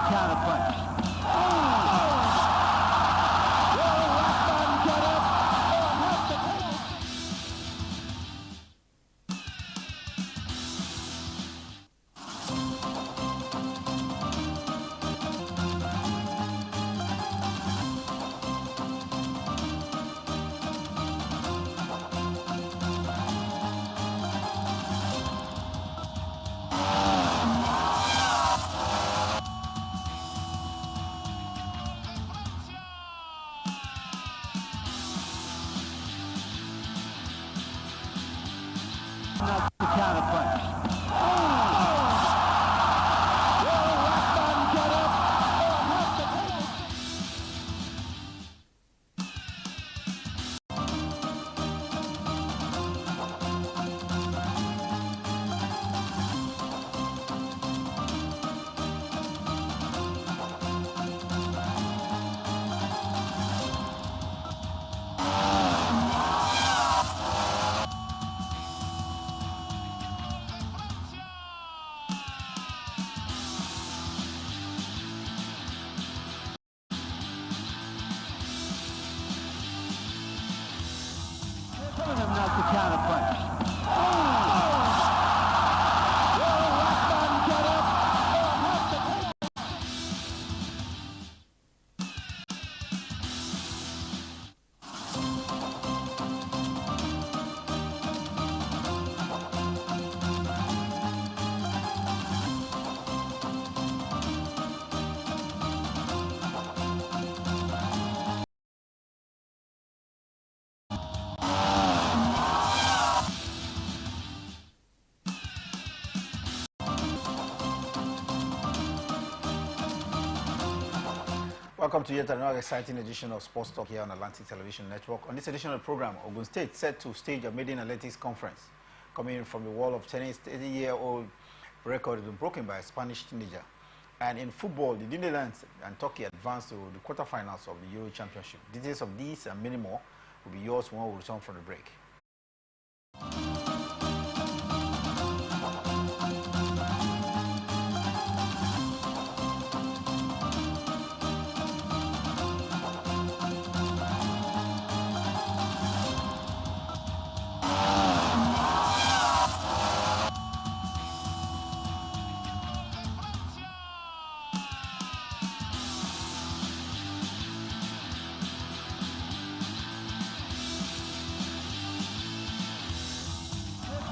counter punch. Not the counter punch. Telling him not to counter punch. Welcome to yet another exciting edition of Sports Talk here on Atlantic Television Network. On this edition of the program, Ogun State set to stage a maiden athletics conference. Coming from the wall of tennis, 30-year-old record has been broken by a Spanish teenager. And in football, the Netherlands and Turkey advanced to the quarterfinals of the Euro Championship. Details of these and many more will be yours when we return from the break.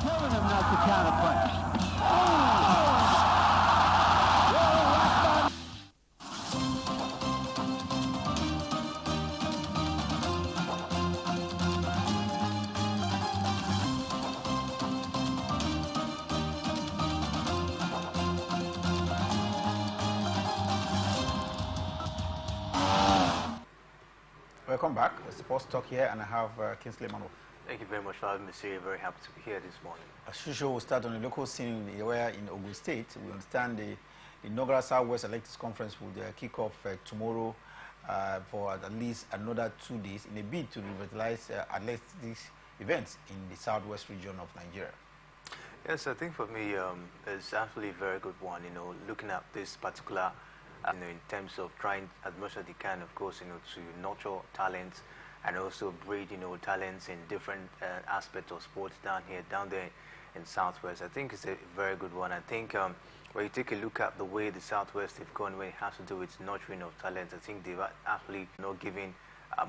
Telling him not to counter punch. Welcome back. It's Sports Talk here, and I have Kingsley Manuel. Thank you very much for having me, sir. Very happy to be here this morning. As usual, we'll start on the local scene where in Ogun State. We understand the inaugural Southwest Athletics Conference will kick off tomorrow for at least another 2 days in a bid to revitalize athletics events in the Southwest region of Nigeria. Yes, I think for me, it's actually a very good one, looking at this particular, in terms of trying as much as they can, of course, to nurture talents and also breed, talents in different aspects of sports down there in Southwest. I think it's a very good one. I think when you take a look at the way the Southwest have gone when it has to do with nurturing of talents, I think they've actually not giving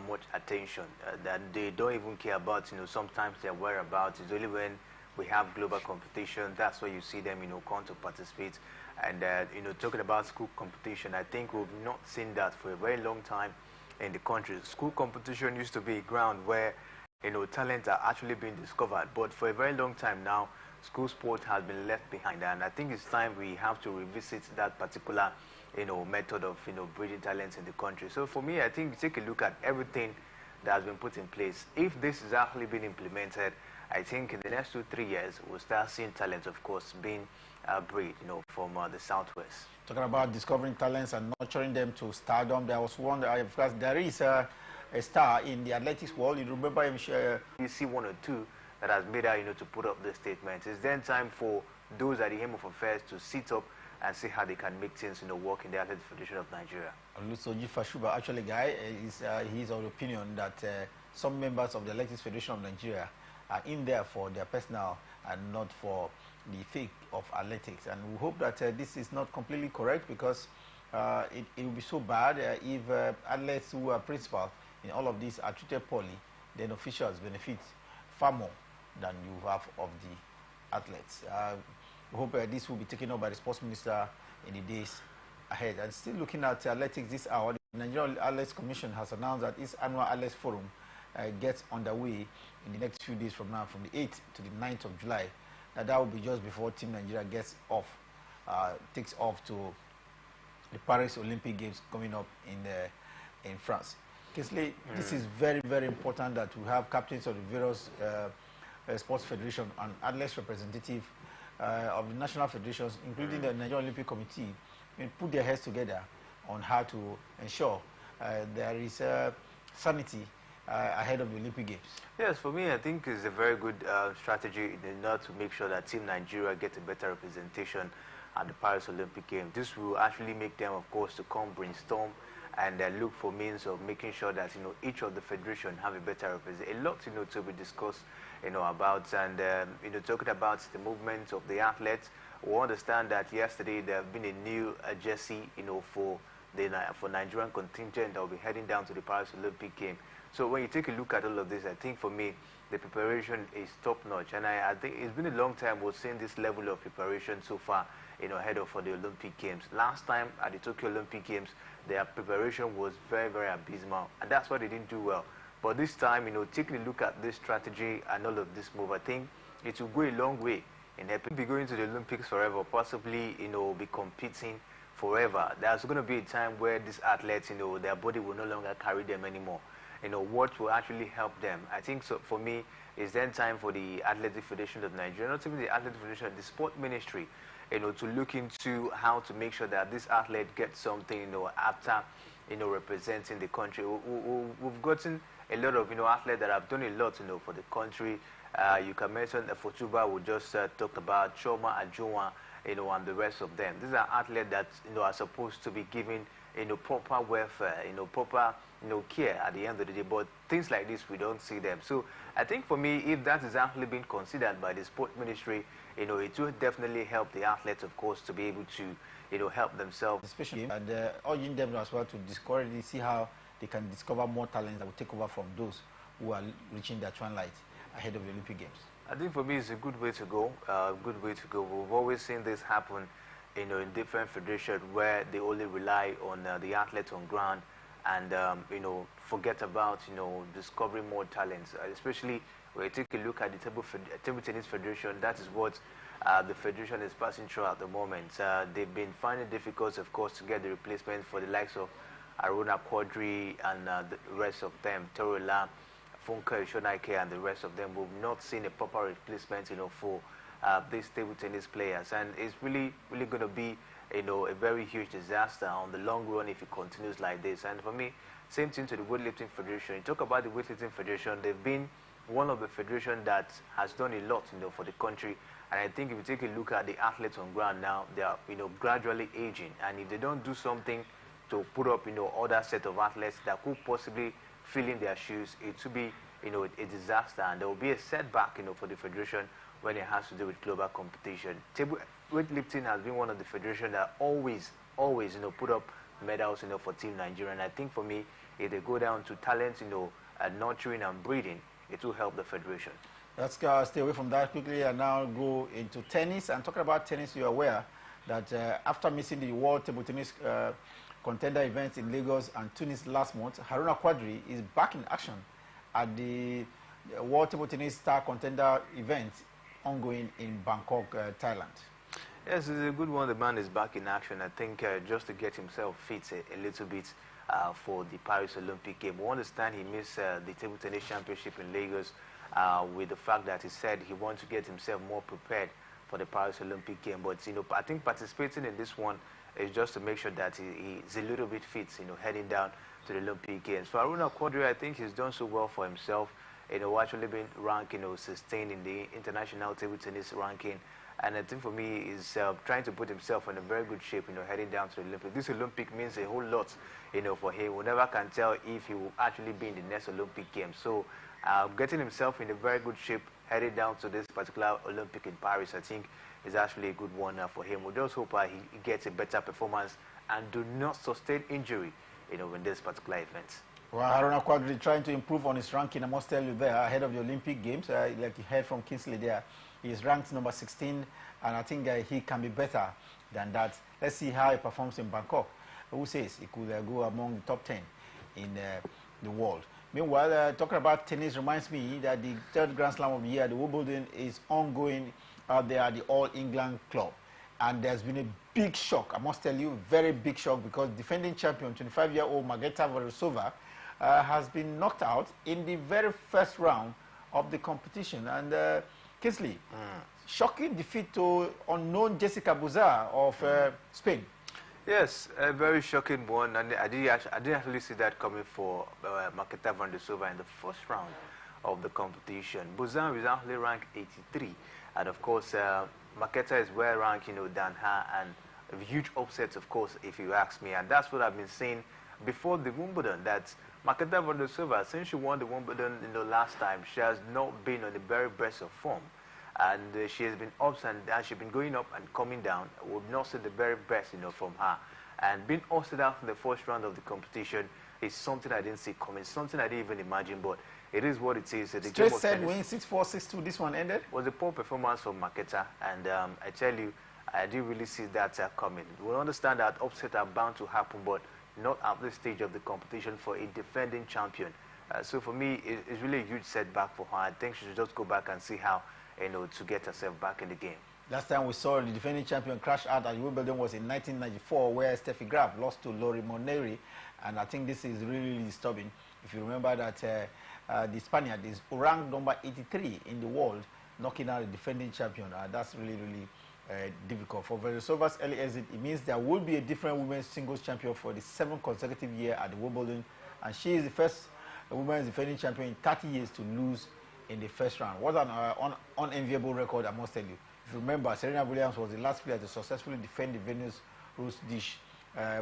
much attention. That they don't even care about, sometimes their whereabouts. It's only when we have global competition, that's where you see them, come to participate. And, talking about school competition, I think we've not seen that for a very long time in the country. School competition used to be a ground where, talents are actually being discovered. But for a very long time now, school sport has been left behind. And I think it's time we have to revisit that particular, method of, breeding talents in the country. So for me, I think take a look at everything that has been put in place. If this is actually being implemented, I think in the next 2-3 years, we'll start seeing talents, of course, being breed, from the Southwest. Talking about discovering talents and nurturing them to stardom, there was one, of course, there is a star in the athletics world. You remember him? You see one or two that has made her, to put up the statement. It's then time for those at the helm of affairs to sit up and see how they can make things, work in the Athletics Federation of Nigeria. So Fashuba, actually, guy, he's of the opinion that some members of the Athletics Federation of Nigeria are in there for their personal and not for the sake of athletics. And we hope that this is not completely correct, because it will be so bad if athletes who are principal in all of these are treated poorly. Then officials benefit far more than you have of the athletes. We hope this will be taken up by the sports minister in the days ahead. And still looking at athletics this hour, the Nigerian Athletics Commission has announced that its annual athletics forum gets underway in the next few days from now, from the 8th to the 9th of July. That will be just before Team Nigeria takes off to the Paris Olympic Games coming up in France. Kesley, this is very, very important that we have captains of the various sports federation and athletics representative of the national federations, including the Nigerian Olympic Committee, put their heads together on how to ensure there is sanity ahead of the Olympic Games. Yes, for me, I think it's a very good strategy in order to make sure that Team Nigeria gets a better representation at the Paris Olympic Games. This will actually make them, of course, to come brainstorm and look for means of making sure that each of the federation have a better representation. A lot to be discussed about, and talking about the movement of the athletes. We understand that yesterday there have been a new jersey for Nigerian contingent that will be heading down to the Paris Olympic Game. So when you take a look at all of this, I think for me the preparation is top notch, and I think it's been a long time we've seen this level of preparation so far ahead of for the Olympic Games. Last time at the Tokyo Olympic Games, their preparation was very, very abysmal, and that's why they didn't do well. But this time, taking a look at this strategy and all of this move, I think it will go a long way in helping be going to the Olympics forever, possibly, be competing forever. There's going to be a time where these athletes, their body will no longer carry them anymore. What will actually help them, I think, so for me, is then time for the Athletic Federation of Nigeria, not even the Athletic Federation, the Sport Ministry, to look into how to make sure that this athlete gets something, after, representing the country. We've gotten a lot of, athletes that have done a lot, for the country. You can mention Fotuba, we just talked about, Choma, Ajua, and the rest of them. These are athletes that, are supposed to be given, proper welfare, proper, care at the end of the day. But things like this, we don't see them. So I think for me, if that is actually being considered by the sport ministry, it will definitely help the athletes, of course, to be able to, help themselves. Especially, and urging them as well to discourage, see how they can discover more talents that will take over from those who are reaching their twilight ahead of the Olympic Games. I think for me, it's a good way to go. Good way to go. We've always seen this happen, in different federations where they only rely on the athletes on ground and, forget about, discovering more talents. Especially when you take a look at the Table Tennis Federation, that is what the federation is passing through at the moment. They've been finding it difficult, of course, to get the replacement for the likes of Aruna Quadri and the rest of them, Torula, Funke, Shonaike, and the rest of them. We've not seen a proper replacement, for these table tennis players, and it's really, really going to be, a very huge disaster on the long run if it continues like this. And for me, same thing to the weightlifting federation. You talk about the weightlifting federation; they've been one of the federations that has done a lot, for the country. And I think if you take a look at the athletes on ground now, they are, gradually aging, and if they don't do something to put up, other set of athletes that could possibly fill in their shoes, it will be, a disaster, and there will be a setback, for the federation when it has to do with global competition. Weightlifting has been one of the federations that always, put up medals, for Team Nigeria. And I think for me, if they go down to talent, nurturing and breeding, it will help the federation. Let's stay away from that quickly and now go into tennis. And talking about tennis, you're aware that after missing the World Table Tennis contender events in Lagos and Tunis last month, Haruna Quadri is back in action at the World Table Tennis Star Contender event ongoing in Bangkok, Thailand. Yes, it's a good one. The man is back in action. I think just to get himself fit a little bit for the Paris Olympic game. We understand he missed the Table Tennis Championship in Lagos with the fact that he said he wants to get himself more prepared for the Paris Olympic game. But, I think participating in this one is just to make sure that he's a little bit fit, heading down to the Olympic Games. For Haruna Quadri, I think he's done so well for himself. Actually been ranked, sustained in the international table tennis ranking. And I think for me, is trying to put himself in a very good shape, heading down to the Olympics. This Olympic means a whole lot, for him. We never can tell if he will actually be in the next Olympic Games. So getting himself in a very good shape, heading down to this particular Olympic in Paris, I think is actually a good one for him. We just hope he gets a better performance and do not sustain injury, in this particular event. Well, Haruna Quadri trying to improve on his ranking, I must tell you there, ahead of the Olympic Games, like you heard from Kingsley there, he is ranked number 16, and I think he can be better than that. Let's see how he performs in Bangkok. Who says he could go among the top 10 in the world. Meanwhile, talking about tennis reminds me that the third Grand Slam of the year, the Wimbledon, is ongoing out there at the All England Club. And there's been a big shock, I must tell you, very big shock, because defending champion, 25-year-old Margeta Vondrousova, has been knocked out in the very first round of the competition. And Kingsley, shocking defeat to unknown Jessica Buzar of Spain. Yes, a very shocking one, and I didn't actually see that coming for Margeta Vondrousova in the first round of the competition. Buzar is actually ranked 83, and of course, Margeta is well ranked, than her, and a huge upset, of course, if you ask me. And that's what I've been saying before the Wimbledon, that Margeta Vondrousova, since she won the Wimbledon last time, she has not been on the very best of form. And she has been ups and downs. She's been going up and coming down. We've not seen the very best, from her. And being ousted out in the first round of the competition is something I didn't see coming, something I didn't even imagine, but it is what it is. The Straight set win, 6-4, 6-2, this one ended? Was a poor performance from Margeta, and I tell you, I didn't really see that coming. We understand that upsets are bound to happen, but not at this stage of the competition for a defending champion. So for me, it's really a huge setback for her. I think she should just go back and see how, to get herself back in the game. Last time we saw the defending champion crash out at Wimbledon was in 1994, where Steffi Graf lost to Lori Moneri, and I think this is really disturbing. If you remember that the Spaniard is ranked number 83 in the world, knocking out the defending champion. That's really difficult. For Vondrousova's early exit, it means there will be a different women's singles champion for the 7th consecutive year at the Wimbledon, and she is the first women's defending champion in 30 years to lose in the first round. What an unenviable record, I must tell you. If you remember, Serena Williams was the last player to successfully defend the Venus Rose dish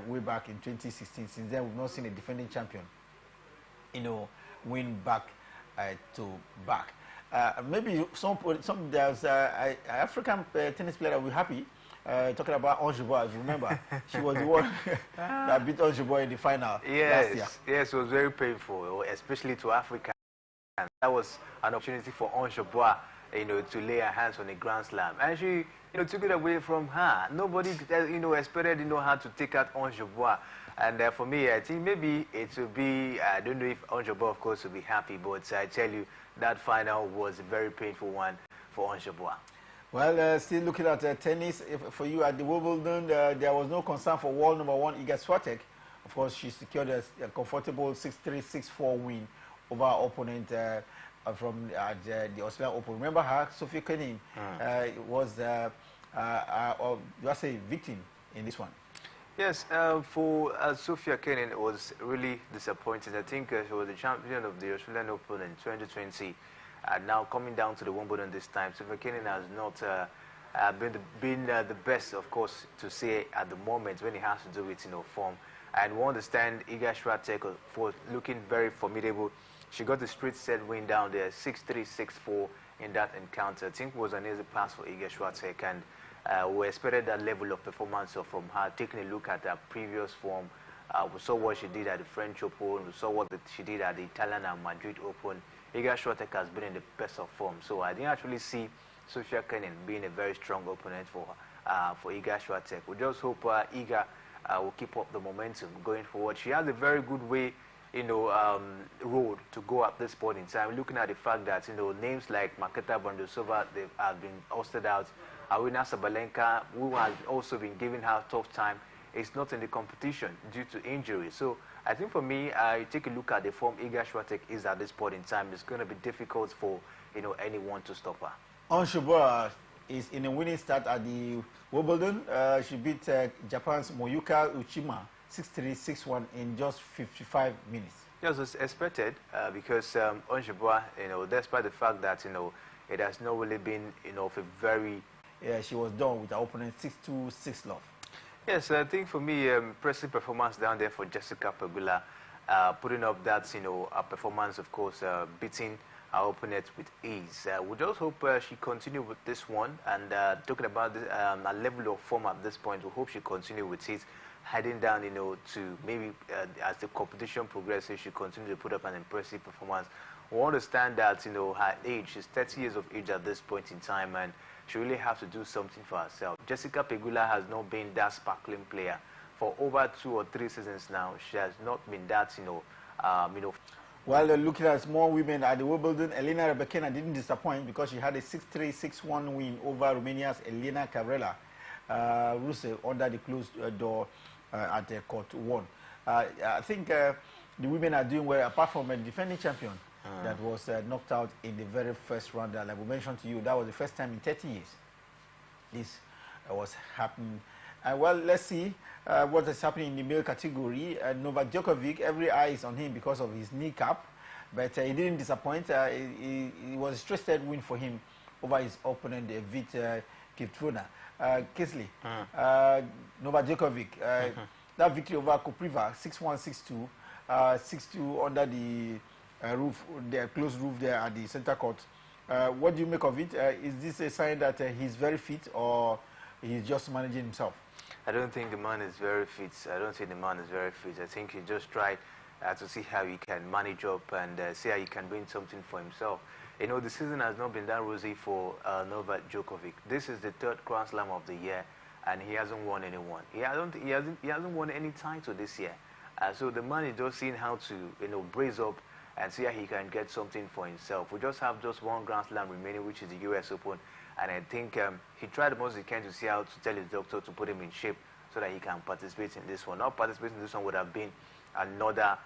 way back in 2016. Since then, we've not seen a defending champion, win back to back. Maybe there's an African tennis player that will be happy. Talking about Onjibwa, if you remember, she was the one that beat Onjibwa in the final last year. Yes, it was very painful, especially to Africa. And that was an opportunity for Onjibwa, to lay her hands on a Grand Slam. And she, took it away from her. Nobody, expected, her to take out Onjibwa. And for me, I think maybe it will be, I don't know if Onjibwa, of course, will be happy, but I tell you, that final was a very painful one for Onjibwa. Well, still looking at tennis, for you at the Wimbledon, there was no concern for world number 1, Iga Swiatek. Of course, she secured a comfortable 6-3, 6-4 win over her opponent from the Australian Open. Remember her, Sophia Kenin, was victim in this one. Yes, for Sophia Kenin, it was really disappointing. I think she was the champion of the Australian Open in 2020. Now coming down to the Wimbledon this time, Sophia Kenin has not been the best, of course, to say at the moment when it has to do with form. And we understand Iga Swiatek for looking very formidable. She got the straight set win down there, 6-3, 6-4 in that encounter. I think it was an easy pass for Iga Swiatek, and we expected that level of performance from her. Taking a look at her previous form, we saw what she did at the French Open, we saw what she did at the Italian and Madrid Open. Iga Swiatek has been in the best of form, so I didn't actually see Sophia Kenin being a very strong opponent for Iga Swiatek. We just hope Iga will keep up the momentum going forward. She has a very good way, road to go at this point in time. Looking at the fact that names like Margeta Vondrousova, they have been ousted out. Aryna Sabalenka, who has also been giving her a tough time, is not in the competition due to injury. So I think for me, I take a look at the form Iga Swiatek is at this point in time. It's going to be difficult for anyone to stop her. Onjibwa is in a winning start at the Wimbledon. She beat Japan's Moyuka Uchima 6-3, 6-1 in just 55 minutes. Yes, it's expected because Onjibwa, despite the fact that it has not really been a very she was done with her opponent 6-2, 6-love. Yes, I think for me, impressive performance down there for Jessica Pegula, putting up that, a performance, of course, beating our opponent with ease. We just hope she continue with this one, and talking about this, a level of form at this point, we hope she continue with it, heading down, to maybe as the competition progresses, she continue to put up an impressive performance. We understand that, her age, she's 30 years of age at this point in time, and she really has to do something for herself. Jessica Pegula has not been that sparkling player for over 2 or 3 seasons now. She has not been that, Well, looking at more women at the Wimbledon, Elena Rybakina didn't disappoint because she had a 6-3, 6-1 win over Romania's Elena Cabrera Ruse under the closed door at court 1. I think the women are doing well, apart from a defending champion that was knocked out in the very first round. Like we mentioned to you, that was the first time in 30 years this was happening. Well, let's see what is happening in the male category. Novak Djokovic, every eye is on him because of his kneecap, but he didn't disappoint. It was a straight win for him over his opponent, Vit Kiptruna. Kisley, Novak Djokovic, that victory over Kopriva, 6-1, 6-2, 6-2 under the roof, the closed roof there at the center court. What do you make of it? Is this a sign that he's very fit, or he's just managing himself? I don't think the man is very fit. I don't think the man is very fit. I think he just tried to see how he can manage up and see how he can win something for himself. The season has not been that rosy for Novak Djokovic. This is the 3rd Grand Slam of the year, and he hasn't won anyone. He hasn't won any title this year. So the man is just seeing how to brace up and see how he can get something for himself. We just have just 1 Grand Slam remaining, which is the US Open. And I think he tried the most he can to see how to tell his doctor to put him in shape so that he can participate in this one. Not participating in this one would have been another,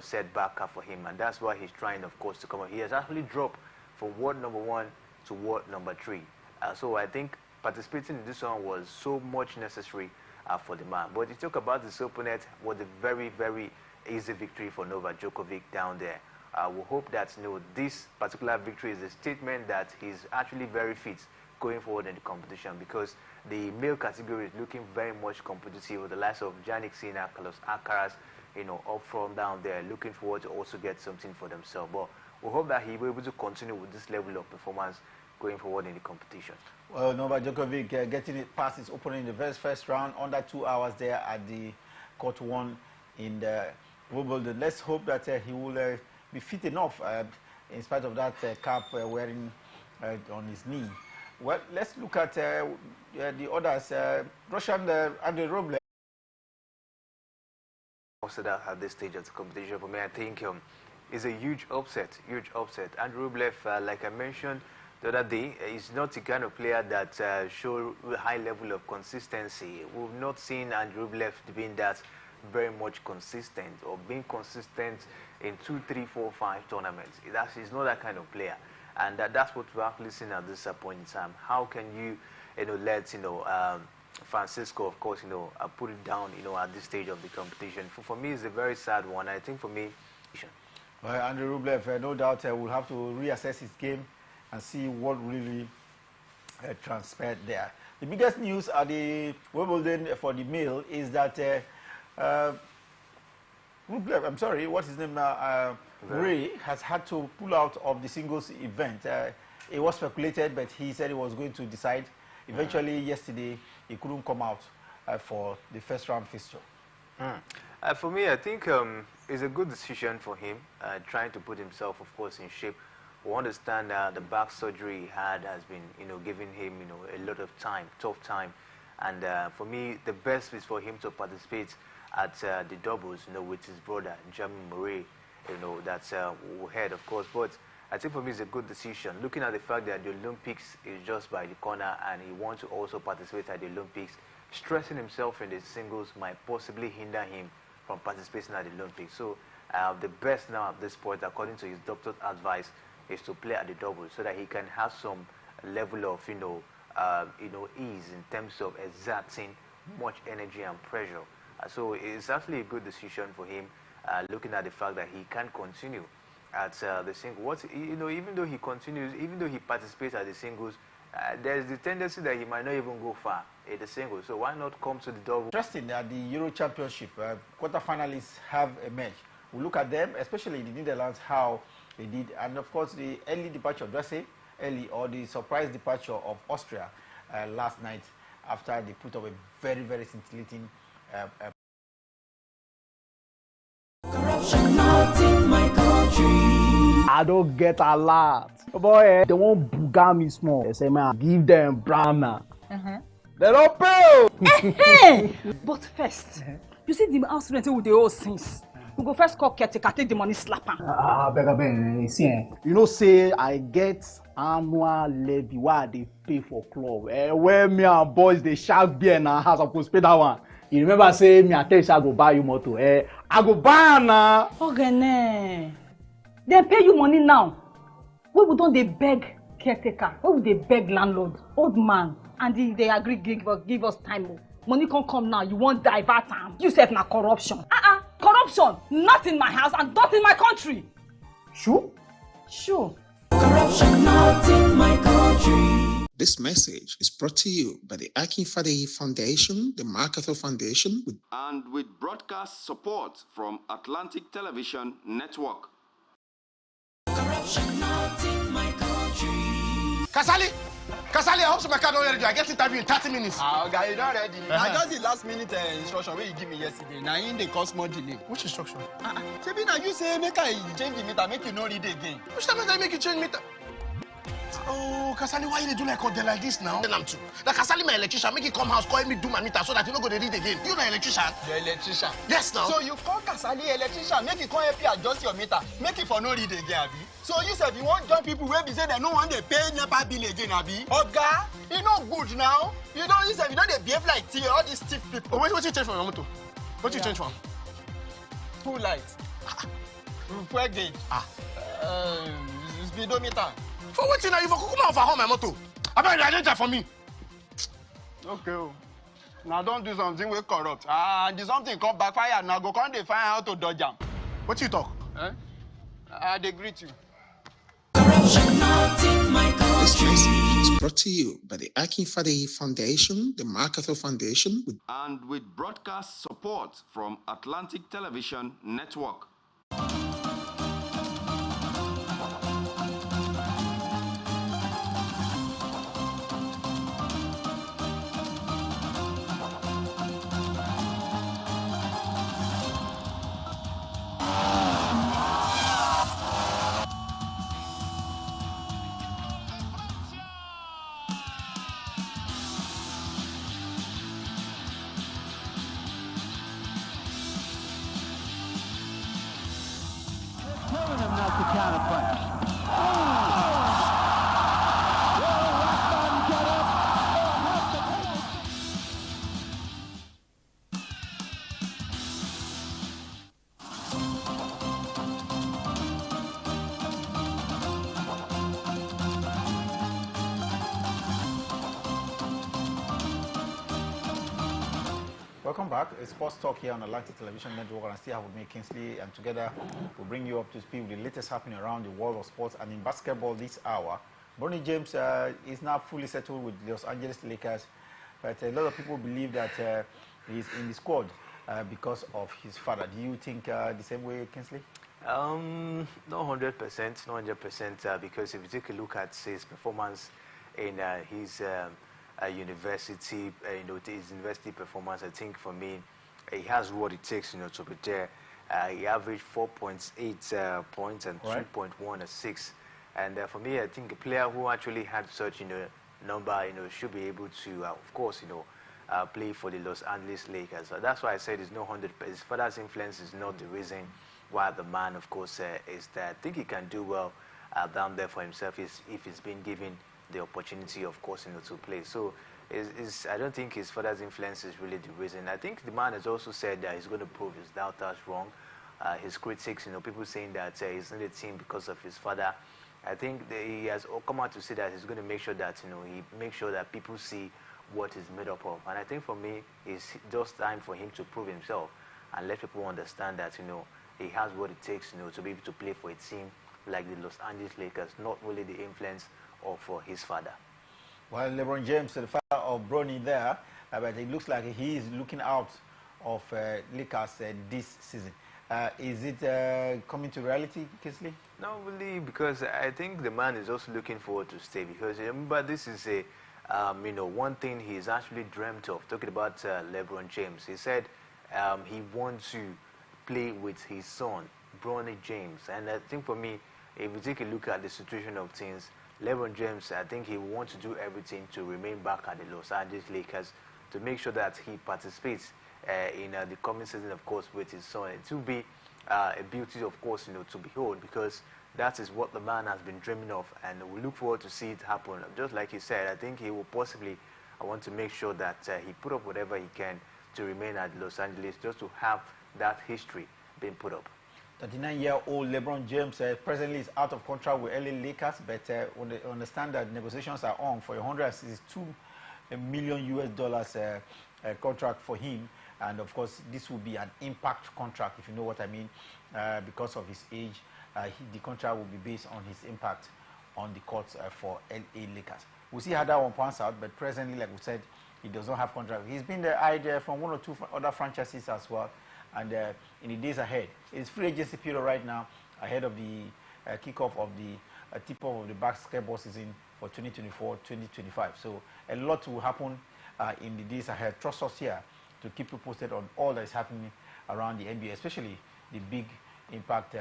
setback for him. And that's why he's trying, of course, to come up. He has actually dropped from world number 1 to world number 3. So I think participating in this one was so much necessary for the man. But you talk about this opponent, was a very, very easy victory for Novak Djokovic down there. We hope that this particular victory is a statement that he's actually very fit going forward in the competition, because the male category is looking very much competitive with the likes of Jannik Sinner, Carlos Alcaraz, up from down there, looking forward to also get something for themselves. But we hope that he will be able to continue with this level of performance going forward in the competition. Well, Novak Djokovic getting it past his opponent in the very first round, under 2 hours there at the court 1 in the Wimbledon. Let's hope that he will be fit enough in spite of that cap wearing on his knee. Well, let's look at the others. Russian Andrei Rublev. Also, that at this stage of the competition, for me, I think is a huge upset. Andrei Rublev, like I mentioned the other day, is not the kind of player that show a high level of consistency. We've not seen Andrei Rublev being that very much consistent, or being consistent in 2, 3, 4, 5 tournaments. He's not that kind of player. And that's what we're actually seeing at this point in time. How can you, let Francisco, of course, put it down, at this stage of the competition? For me, it's a very sad one. I think for me, well, Andrei Rublev, no doubt, will have to reassess his game and see what really transpired there. The biggest news at the Wimbledon for the male is that Rublev, I'm sorry, what's his name? Ray has had to pull out of the singles event. It was speculated, but he said he was going to decide. Eventually, yesterday, he couldn't come out for the first round fixture. For me, I think it's a good decision for him, trying to put himself, of course, in shape. We understand the back surgery he had has been, giving him, a lot of time, tough time. And for me, the best is for him to participate at the doubles, with his brother, Jamie Murray, that's head, of course. But I think for me, it's a good decision. Looking at the fact that the Olympics is just by the corner and he wants to also participate at the Olympics, stressing himself in the singles might possibly hinder him from participating at the Olympics. So the best now at this point, according to his doctor's advice, is to play at the doubles so that he can have some level of, ease in terms of exerting much energy and pressure. So it's actually a good decision for him, looking at the fact that he can continue at the singles. Even though he continues, even though he participates at the singles, there's the tendency that he might not even go far in the single. So why not come to the double? Interesting that the Euro Championship quarterfinalists have emerged. We look at them, especially the Netherlands, how they did, and of course the early departure of the surprise departure of Austria last night after they put up a very, very scintillating Corruption out in my country. I don't get a lot. Boy, they won't buga me small. They say, man, give them brown. They don't pay. But first, you see the house rent with the old things. We go first call caretaker, take the money, slap am. Beg, see, you know, say I get annual levy why they pay for club. Where me and boys they shark beer in our house, I supposed pay that one. You remember say me and tell you I go buy you motor. I go buy na. Okay, they pay you money now. We don't they beg caretaker? We they beg landlord, old man, and they agree give us time. Money can't come now. You won't divert time. You said na corruption. Corruption, not in my house and not in my country. Sure? Sure. Corruption out in my country. This message is brought to you by the Akinfade Foundation, the MacArthur Foundation, and with broadcast support from Atlantic Television Network. Corruption out in my country. Kasali, I hope so my car don't ready. I get interview in 30 minutes. Okay, you not ready. I just the last minute instruction where you give me yesterday. Now in the cause more delay. Which instruction? Maybe now you say make I change the meter, make you not read again. Which time I make you change meter? Oh, Kasali, why you do like this now? Then I'm too. Like Kasali, my electrician, make you come house, call me do my meter so that you don't go to read again. You the electrician? The electrician. Yes, now. So you call Kasali electrician, make you come help you adjust your meter, make it for no read again, Abi. So you said you want join people where be say they no want they pay NEPA bill again, Abi. Oga, you know good now. You don't you don't they behave like tea, all these stiff people. Oh, what you change from your motor? What you change from? Two lights. Fuel gauge. Speedometer. For what now? You for come over home my motor. I bet you identify for me. Okay. Now don't do something we corrupt. And something come backfire. Now go come they find how to dodge them. What you talk? They greet you. Corruption out in my This country. message is brought to you by the Akinfade Foundation, the MacArthur Foundation, And with broadcast support from Atlantic Television Network. Telling him not to counterpunch. Welcome back. It's Sports Talk here on Atlantic Television Network, and I still have with me Kingsley, and together we'll bring you up to speed with the latest happening around the world of sports. And in basketball this hour, Bronny James is now fully settled with the Los Angeles Lakers, but a lot of people believe that he's in the squad because of his father. Do you think the same way, Kingsley? Not 100%, not 100%, because if you take a look at his performance in his university, his university performance, I think for me, he has what it takes, to be there. He averaged 4.8 points and 3.1 assists. And for me, I think a player who actually had such, number, should be able to, of course, play for the Los Angeles Lakers. So that's why I said it's not 100%. His father's influence is not the reason why the man, of course, is there. I think he can do well down there for himself if he's been given the opportunity, of course, to play. So I don't think his father's influence is really the reason. I think the man has also said that he's going to prove his doubters wrong. His critics, people saying that he's in the team because of his father. I think he has come out to say that he's going to make sure that, he makes sure that people see what he's made up of. And I think for me, it's just time for him to prove himself and let people understand that, he has what it takes, to be able to play for a team like the Los Angeles Lakers, not really the influence of his father. Well, LeBron James, the father of Bronny there, but it looks like he is looking out of Lakers this season. Is it coming to reality, Kisley? Not really, because I think the man is also looking forward to stay. Because remember, this is a, one thing he's actually dreamt of. Talking about LeBron James, he said he wants to play with his son, Bronny James. And I think for me, if we take a look at the situation of things, LeBron James, I think he wants to do everything to remain back at the Los Angeles Lakers to make sure that he participates in the coming season, of course, with his son. It will be a beauty, of course, to behold, because that is what the man has been dreaming of, and we look forward to see it happen. Just like he said, I think he will possibly want to make sure that he put up whatever he can to remain at Los Angeles, just to have that history being put up. 39-year-old LeBron James presently is out of contract with LA Lakers, but understand that negotiations are on for a $162 million US contract for him. And of course, this will be an impact contract, if you know what I mean, because of his age. The contract will be based on his impact on the courts for LA Lakers. We'll see how that one pans out, but presently, like we said, he does not have contract. He's been eyed from one or two other franchises as well. And in the days ahead, it's free agency period right now, ahead of the kickoff of the tip-off of the basketball season for 2024-2025. So a lot will happen in the days ahead. Trust us here to keep you posted on all that is happening around the NBA, especially the big impact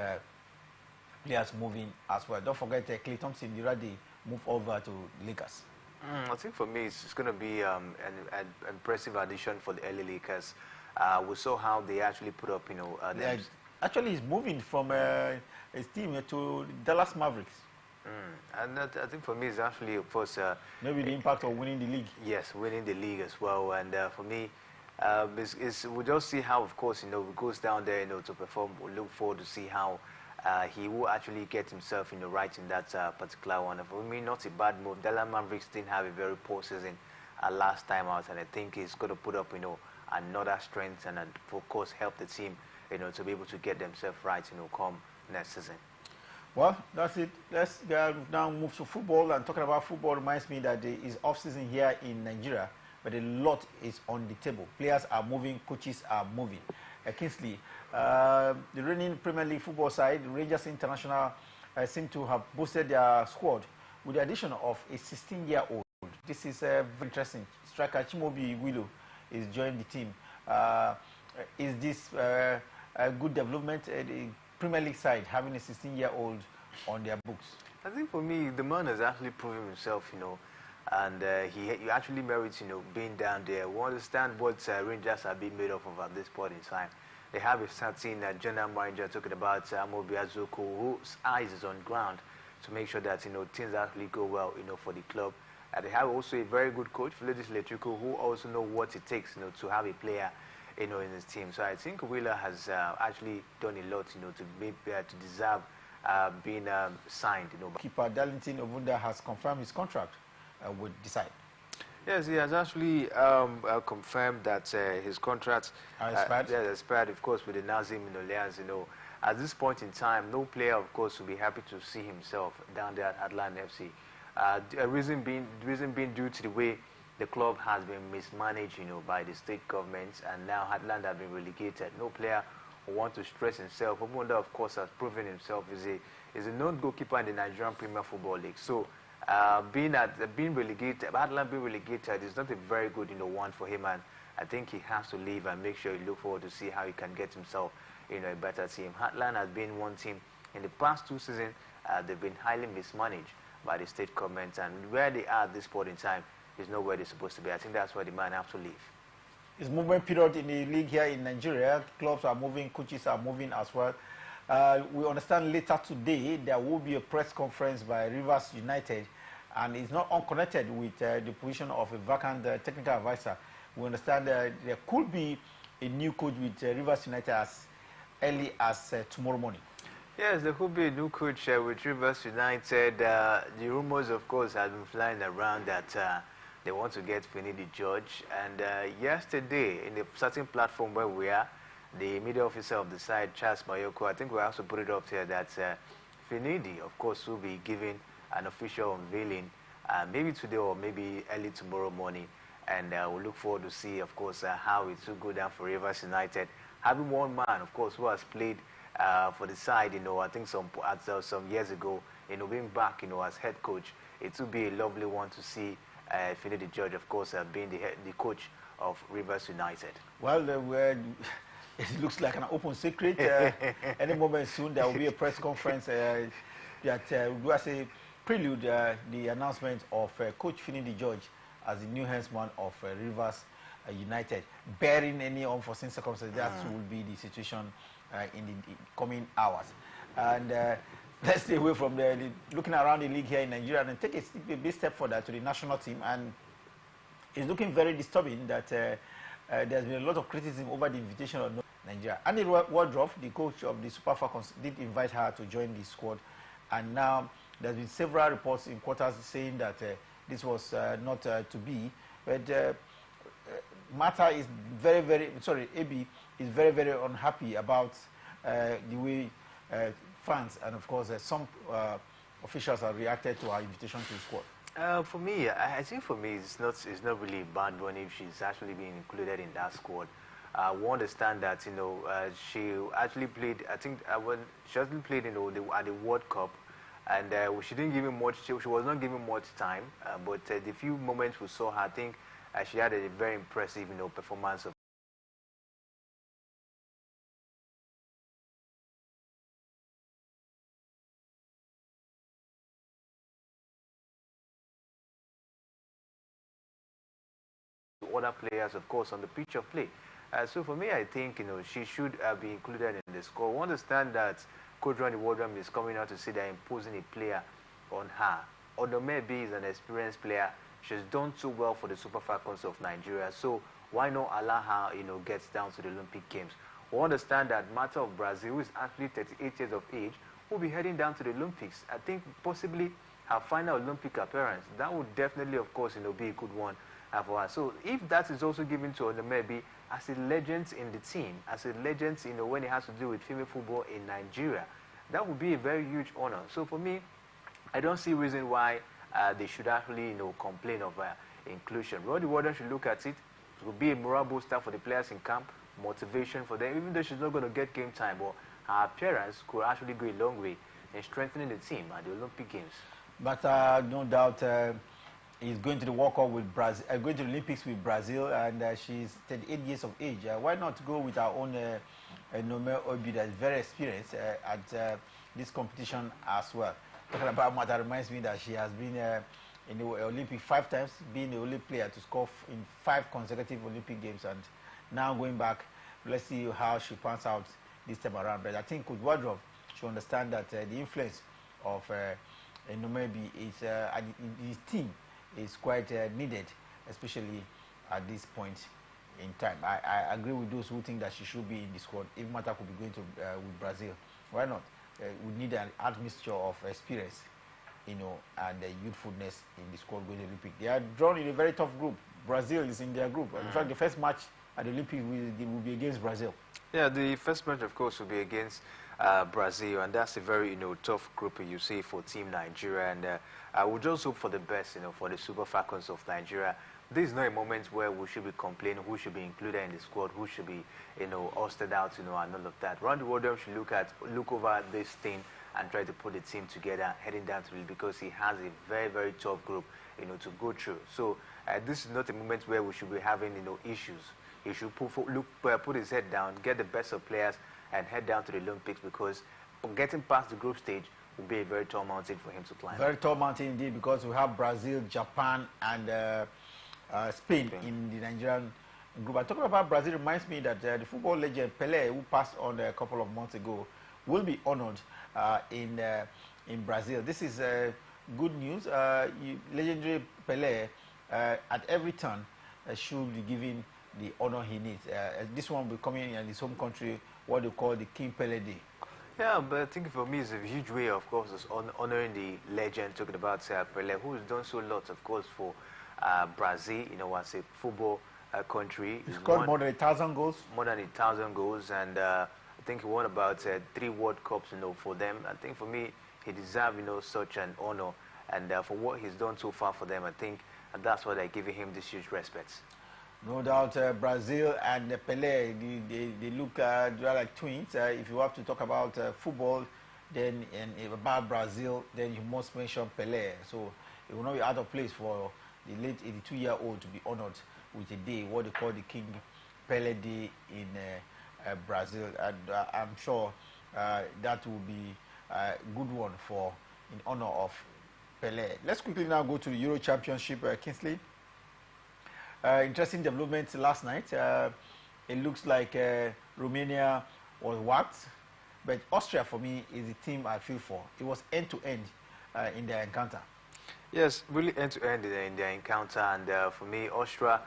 players moving as well. Don't forget Klay Thompson, Dirade, move over to Lakers. I think for me, it's going to be an impressive addition for the LA Lakers. We saw how they actually put up, actually, he's moving from his team to Dallas Mavericks. And that, I think for me, is actually, of course, maybe the impact of winning the league. Yes, winning the league as well. And for me, we'll just see how, of course, he goes down there, to perform. We'll look forward to see how he will actually get himself, right in that particular one. For me, not a bad move. Dallas Mavericks didn't have a very poor season last time out, and I think he's going to put up, another strength and, of course, help the team, to be able to get themselves right, come next season. Well, that's it. Let's now move to football. And talking about football reminds me that it is off-season here in Nigeria, but a lot is on the table. Players are moving, coaches are moving. Kingsley, the reigning Premier League football side, Rangers International, seem to have boosted their squad with the addition of a 16-year-old. This is very interesting. Striker Chimobi Willow is joining the team. Is this a good development, the Premier League side having a 16-year-old on their books? I think for me, the man has actually proven himself, and he actually merits, being down there. We understand what Rangers are being made of at this point in time. They have a certain general manager talking about Amobi Azuko, whose eyes is on ground to make sure that, things actually go well, for the club. They have also a very good coach, Philidis Letrico, who also know what it takes, to have a player, in his team. So I think Wheeler has actually done a lot, to deserve being signed. Keeper Darlington Ovunda has confirmed his contract with the side. Yes, he has actually confirmed that his contract expired. Expired, of course, with the Nazim Lions. At this point in time, no player, of course, will be happy to see himself down there at Atlanta FC. The reason being due to the way the club has been mismanaged, by the state government, and now Atlanta have been relegated. No player will want to stress himself. Ovunda, of course, has proven himself is a known goalkeeper in the Nigerian Premier Football League. So being relegated, Atlanta being relegated is not a very good one for him, and I think he has to leave and make sure he look forward to see how he can get himself a better team. Atlanta has been one team in the past 2 seasons. They've been highly mismanaged by the state government, and where they are at this point in time is not where they're supposed to be. I think that's why the man have to leave. It's movement period in the league here in Nigeria. Clubs are moving, coaches are moving as well. We understand later today there will be a press conference by Rivers United, and it's not unconnected with the position of a vacant technical advisor. We understand there could be a new coach with Rivers United as early as tomorrow morning. Yes, there could be a new coach with Rivers United. The rumors, of course, have been flying around that they want to get Finidi George. And yesterday, in a certain platform where we are, the media officer of the side, Charles Mayoko, I think we also put it up here that Finidi, of course, will be giving an official unveiling maybe today or maybe early tomorrow morning. And we'll look forward to see, of course, how it will go down for Rivers United. Having one man, of course, who has played for the side, I think some years ago, being back, as head coach, it will be a lovely one to see Finidi George, of course, being the coach of Rivers United. Well, it looks like an open secret. Any moment soon, there will be a press conference that will as a prelude the announcement of Coach Finidi George as the new headsman of Rivers United. Bearing any unforeseen circumstances, that will be the situation in the coming hours. And let's stay away from looking around the league here in Nigeria and take a big step further to the national team. And it's looking very disturbing that there's been a lot of criticism over the invitation of Nigeria. Andy Wardroff, the coach of the Super Falcons, did invite her to join the squad. And now there's been several reports in quarters saying that this was not to be. But Mata is AB is very, very unhappy about the way fans and, of course, some officials have reacted to our invitation to the squad. For me, I think for me, it's not really a bad one if she's actually being included in that squad. We understand that she actually played. I think when she hasn't played at the World Cup, and she didn't give him much. She was not given much time. But the few moments we saw her, I think she had a very impressive performance. Other players, of course, on the pitch of play. So for me, I think she should be included in the squad. We understand that Coach Randy Wardrum is coming out to say they're imposing a player on her. Although maybe is an experienced player, she's done too well for the Super Falcons of Nigeria. So why not allow her, gets down to the Olympic Games? We understand that Mata of Brazil, who is actually 38 years of age, will be heading down to the Olympics. I think possibly her final Olympic appearance. That would definitely, of course, be a good one for her. So if that is also given to Onomebe as a legend in the team, as a legend, when it has to do with female football in Nigeria, that would be a very huge honor. So for me, I don't see reason why they should actually, complain of inclusion. Roddy Warden should look at it. It would be a morale booster for the players in camp, motivation for them, even though she's not going to get game time, but her appearance could actually go a long way in strengthening the team at the Olympic Games. But no doubt he's going to the World Cup with Brazil, going to the Olympics with Brazil, and she's 38 years of age. Why not go with our own Nome Obi that is very experienced at this competition as well? Talking about Mata reminds me that she has been in the Olympic 5 times, being the only player to score in 5 consecutive Olympic Games, and now going back, let's see how she pans out this time around. But I think Coach Wardroff should understand that the influence of Nomebi is his team is quite needed, especially at this point in time. I agree with those who think that she should be in the squad. If Mata could be going to with Brazil, why not? We need an admixture of experience, and youthfulness in the squad going to the Olympic. They are drawn in a very tough group. Brazil is in their group. In fact, the first match at the Olympic will be against Brazil. Yeah, the first match, of course, will be against Brazil, and that's a very tough group, you see, for Team Nigeria. And I would just hope for the best, for the Super Falcons of Nigeria. This is not a moment where we should be complaining who should be included in the squad, who should be, ousted out, and all of that. Randy Wardrum should look over this thing and try to put the team together heading down to it, because he has a very, very tough group, to go through. So this is not a moment where we should be having, issues. He should put his head down, get the best of players, and head down to the Olympics, because getting past the group stage will be a very tall mountain for him to climb. Very tall mountain indeed, because we have Brazil, Japan, and Spain in the Nigerian group. And talking about Brazil reminds me that the football legend Pelé, who passed on a couple of months ago, will be honored in Brazil. This is good news. Legendary Pelé, at every turn, should be given the honor he needs. This one will be coming in his home country, what they call the King Pelé Day. Yeah, but I think for me it's a huge way, of course, of honoring the legend, talking about Pelé, who has done so lot, of course, for Brazil, as a football country. He scored more than 1,000 goals. More than 1,000 goals, and I think he won about 3 World Cups, for them. I think for me, he deserves, such an honor and for what he's done so far for them, I think that's why they're giving him this huge respect. No doubt, Brazil and Pelé, they look they are like twins. If you have to talk about football, then about Brazil, then you must mention Pelé. So it will not be out of place for the late 82-year-old to be honored with a day, what they call the King Pelé Day in Brazil. And I'm sure that will be a good one for in honor of Pelé. Let's quickly now go to the Euro Championship, Kingsley. Interesting development last night. It looks like Romania was whacked, but Austria for me is the team I feel for. It was end-to-end in their encounter. Yes, really end-to-end in their encounter, and for me, Austria,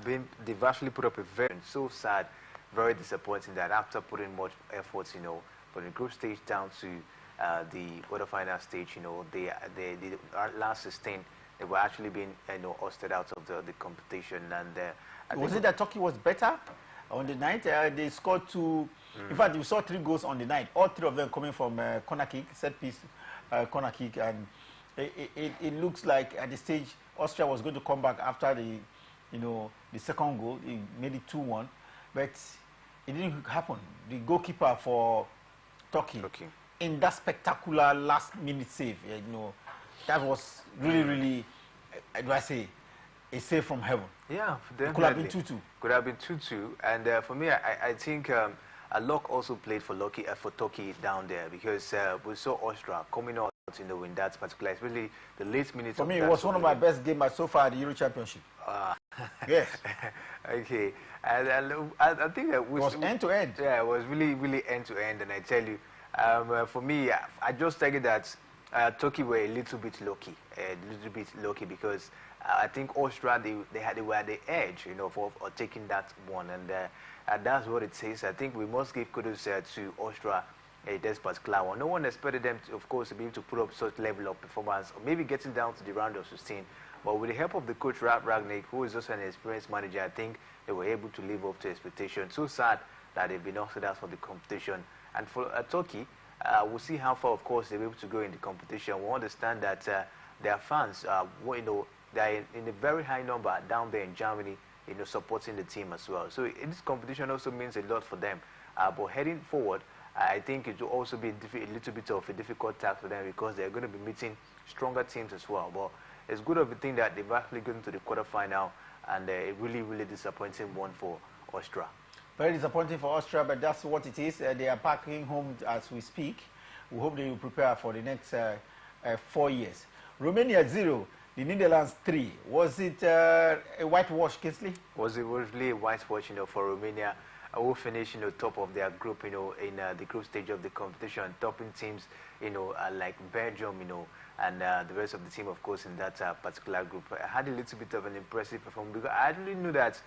they've actually put up a very so sad, very disappointing that after putting much effort, from the group stage down to the quarterfinal stage, they last 16. They were actually being, ousted out of the competition, and was it that Turkey was better on the night? They scored two. In fact, we saw 3 goals on the night. All 3 of them coming from corner kick, set piece, corner kick, and it looks like at the stage Austria was going to come back after the second goal. He made it 2-1, but it didn't happen. The goalkeeper for Turkey. In that spectacular last-minute save, that was really, do I say, a save from heaven. Yeah, it could have been 2-2. Could have been 2-2, and for me, I think a luck also played for Turkey down there, because we saw Austria coming out, in that particular, especially the late minutes. For me, it was one of my best games so far at the Euro Championship. Yes. Okay, and I think that it was end-to-end. Yeah, it was really end-to-end, and I tell you, for me, I just think that Turkey were a little bit lucky, because I think Austria they were the edge, for taking that one, and that's what it says. I think we must give kudos to Austria. This particular one. No one expected them, of course, to be able to put up such level of performance, or maybe getting down to the round of 16. But with the help of the coach Ragnick, who is also an experienced manager, I think they were able to live up to expectations. So sad that they've been ousted out for the competition. And for Turkey, we'll see how far, of course, they're able to go in the competition. We understand that their fans, they're in a very high number down there in Germany, supporting the team as well. So this competition also means a lot for them. But heading forward, I think it will also be a little bit of a difficult task for them, because they're going to be meeting stronger teams as well. But it's good of a thing that they've actually gotten to the quarterfinal, and a really disappointing one for Austria. Very disappointing for Austria, but that's what it is. They are packing home as we speak. We hope they will prepare for the next 4 years. Romania 0, the Netherlands 3. Was it a whitewash, Kingsley? It was really a whitewash, for Romania. Who finished, top of their group, in the group stage of the competition, topping teams, like Belgium, and the rest of the team, of course, in that particular group. I had a little bit of an impressive performance, because I really knew that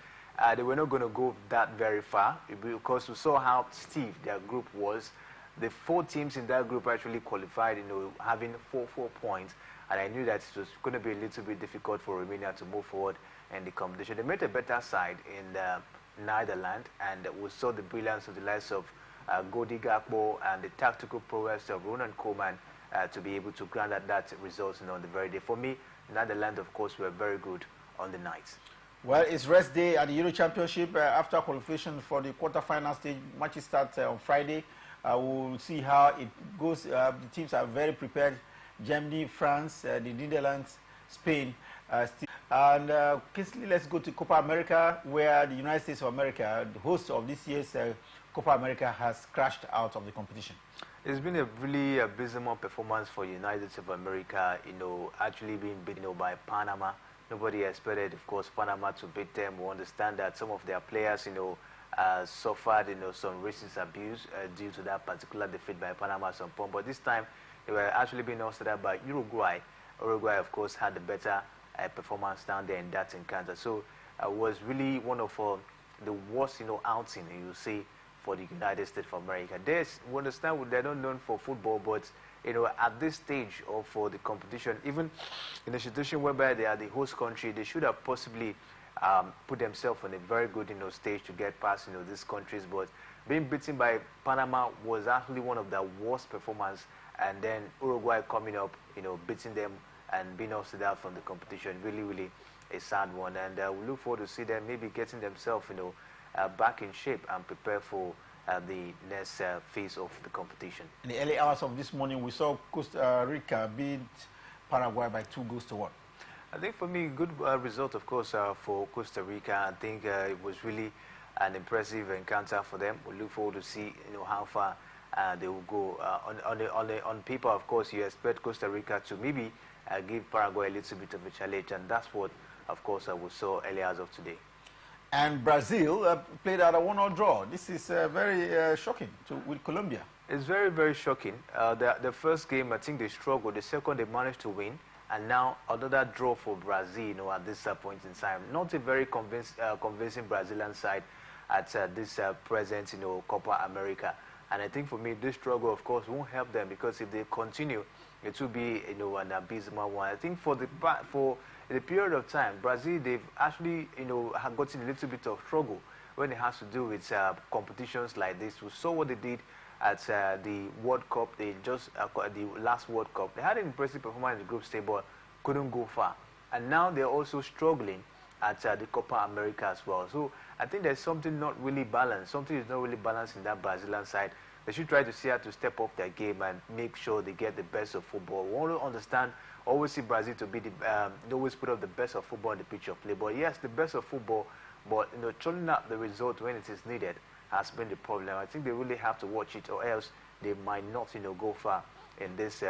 they were not going to go that very far, because we saw how stiff their group was. The 4 teams in that group actually qualified, having 4 points, and I knew that it was going to be a little bit difficult for Romania to move forward in the competition. They made a better side in the Netherlands, and we saw the brilliance of the likes of Godi Gakpo and the tactical prowess of Ronald Koeman to be able to grant that result on the very day. For me, Netherlands, of course, were very good on the night. Well, it's rest day at the Euro Championship. After qualification for the quarterfinal stage, matches start on Friday. We'll see how it goes. The teams are very prepared. Germany, France, the Netherlands, Spain. And Kingsley, let's go to Copa America, where the United States of America, the host of this year's Copa America, has crashed out of the competition. It's been a really abysmal performance for the United States of America, actually being beaten by Panama. Nobody expected, of course, Panama to beat them. We understand that some of their players, suffered, some racist abuse due to that particular defeat by Panama at some point. But this time, they were actually being ousted out by Uruguay. Uruguay, of course, had the better performance down there in that encounter. So it was really one of the worst, outing you see for the United States of America. We understand they're not known for football, but at this stage of for the competition, even in a situation whereby they are the host country, they should have possibly put themselves on a very good stage to get past these countries. But being beaten by Panama was actually one of the worst performances, and then Uruguay coming up, beating them and being ousted out from the competition. Really, really a sad one. And we look forward to see them maybe getting themselves, back in shape and prepare for the next phase of the competition. In the early hours of this morning, we saw Costa Rica beat Paraguay by 2-1. I think for me, good result, of course, for Costa Rica. I think it was really an impressive encounter for them. We look forward to see, how far they will go. On paper, of course, you expect Costa Rica to maybe give Paraguay a little bit of a challenge, and that's what, of course, we saw early hours of today. And Brazil played out a 1-1 draw. This is very shocking with Colombia. It's very, very shocking. The first game, I think they struggled. The second, they managed to win. And now another draw for Brazil, at this point in time. Not a very convincing Brazilian side at this present, Copa America. And I think for me, this struggle, of course, won't help them, because if they continue, it will be, an abysmal one. I think for the period of time, Brazil, they've actually, have gotten a little bit of struggle when it has to do with competitions like this. We saw what they did at the World Cup. They just the last World Cup. They had an impressive performance in the group stage, but couldn't go far. And now they're also struggling at the Copa America as well. So I think there's something not really balanced. Something is not really balanced in that Brazilian side. They should try to see how to step up their game and make sure they get the best of football. We want to understand, always see Brazil to be the, they always put up the best of football on the pitch of play. But yes, the best of football, but turning out the result when it is needed has been the problem. I think they really have to watch it, or else they might not, go far in this